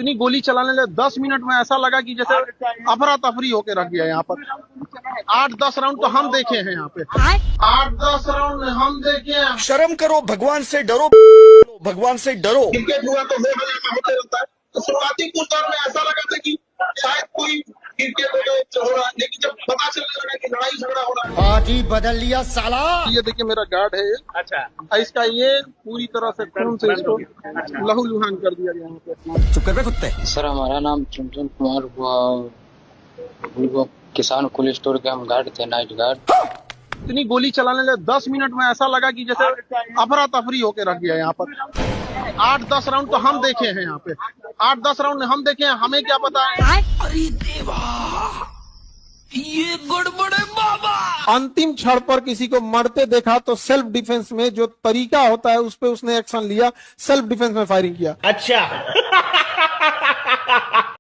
इतनी गोली चलाने लगे 10 मिनट में ऐसा लगा कि जैसे अफरा तफरी होके रख दिया यहाँ पर। 8-10 राउंड तो हम देखे हैं यहाँ पे। 8-10 राउंड हम देखे हैं। शर्म करो, भगवान से डरो, भगवान से डरो। क्रिकेट हुआ तो हो गया होते रहता है। तो शुरुआती कुछ दौर में ऐसा लगा था कि शायद कोई क्रिकेट हो रहा है, लेकिन जब पता चलने लगा कि लड़ाई झगड़ा हो रहा है। आज ही बदल लिया साला। ये देखिए मेरा गार्ड है ये। अच्छा, इसका ये पूरी तरह से खून से इसको लहू लुहान कर दिया गया यहाँ पे। चुप कर बे कुत्ते। सर हमारा नाम चुनचुन कुमार हुआ। किसान कोल्ड स्टोर के हम गार्ड थे, नाइट गार्ड। इतनी गोली चलाने लगे 10 मिनट में ऐसा लगा कि जैसे अफरा तफरी होके रख दिया यहाँ पर। 8-10 राउंड तो हम देखे हैं यहाँ पे। 8-10 राउंड हम देखे हैं, हमें क्या पता है। अरे देवा, ये गड़बड़ है बाबा। अंतिम क्षण पर किसी को मरते देखा तो सेल्फ डिफेंस में जो तरीका होता है उस पे उसने एक्शन लिया, सेल्फ डिफेंस में फायरिंग किया। अच्छा